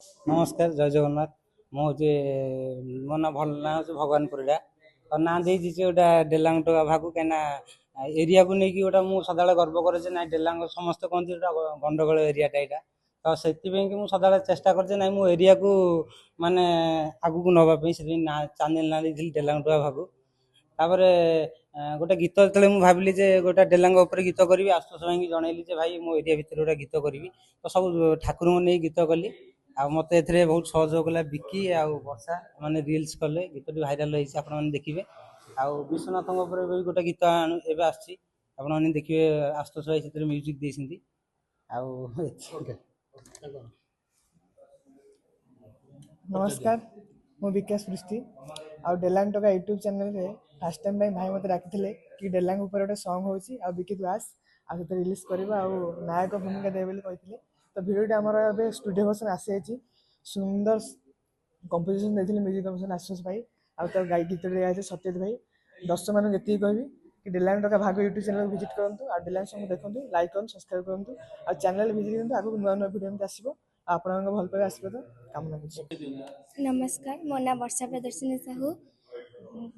नमस्कार जय जगन्नाथ मुझे मो ना भल ना हूँ भगवान परिड़ा और ना दे गोटा डेलांग टोका भागु कहीं एरिया को लेकिन गोटा मुझे सदा गर्व करे ना डेलांग समस्त कहते गंडगोल एरियाटा यहाँ तो से मुझे सदा चेष्टा कर ना मो एरिया को माने आगू को नापी से ना चैनल ना दी डेलांग टोका भागु तापर गोटे गीत जो मुझे भाविली गोटे डेलांग उपर गीत करी आशुतोष भाई जनइली भाई मो एरिया भितर गोटे गीत करी तो सब ठाकुर को नहीं गीत कली आ मत ए बहुत सहयोग कला विकी आउ वर्षा मैंने रिल्स कले गीतटी भाइराल होती आपने देखिए आउ विश्वनाथ भी गोटे गीत एवं आपने देखिए आशुतोष भाई से म्यूजिक देती नमस्कार मु विकास पृष्टि आ डेलांग टोका यूट्यूब चैनल रे फास्ट टाइम भाई मत डाकिले कि डेलांग ऊपर गोटे सॉन्ग होची आ विकी तू आस आ रिलीज करबा आ नायक भूमिका देबे बोली कहथिले तो भिडियोटी आमर ए स्टूडियो वर्सन आसी सुंदर कंपोजिशन देथिले म्यूजिक कंपोजिशन आशुष भाई आ तो गाई गीत रे सत्यजित भाई दर्शक मान जी कहबी कि डेलांग टोका भाग यूट्यूब चैनल को विजिट करंतु आ डेलांग सॉन्ग देखंतु लाइक करन सब्सक्राइब करंतु आ चैनल विजिट करंतु आगु नुआ नुआ वीडियो में आसीबो आपन भल पाए आसीबे तो कामना करछि। नमस्कार मो ना वर्षा प्रदर्शनी साहू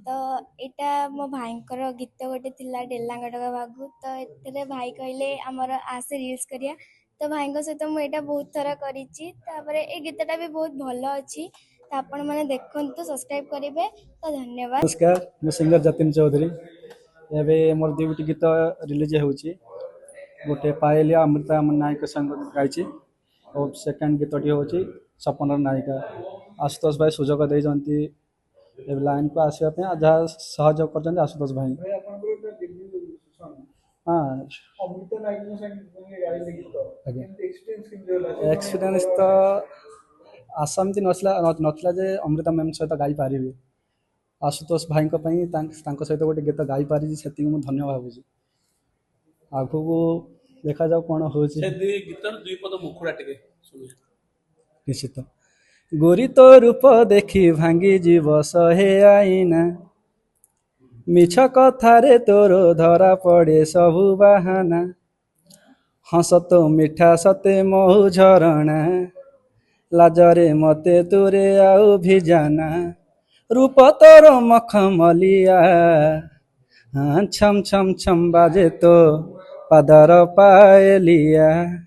तो यहाँ मो भाई गीत गोटे थिला डेलांग टोका भागु तो ए भाई कहले आमर आसे रिल्स करिया तो भाई सहित मुझे बहुत थर करी गीतटा भी बहुत भल अच्छी तो आपण मैंने देखु सब्सक्राइब करेंगे तो धन्यवाद। नमस्कार मैं सिंगर जतिन चौधरी एवं मोर दुईटी गीत रिलीज होची गोटे पायलिया अमृता नायक संग गाई और सेकेंड गीतटी होची सपनर नायिका आशुतोष भाई सुजोग देती लाइन को आसवाई जहाँ सहयोग कर आशुतोष भाई। हाँ एक्सपीरियंस तो आशा एमती नाला जे अमृता मैम सहित गाई पारि आशुतोष भाई सहित गोटे गीत गाई पारि से धन्य भावुँ आगू को देखा जाऊ कौन हो निश्चित गोरी तो रूप देखी भांगी जीव सहे आईना मिछ कथारे तोर धरा पड़े सबु बाहाना हस तो मिठा सते महु झरणा लाजरे मते तोरे आउ भिजाना रूप तोर मखमलिया छम छम छम बाजे तो पादर पायलिया।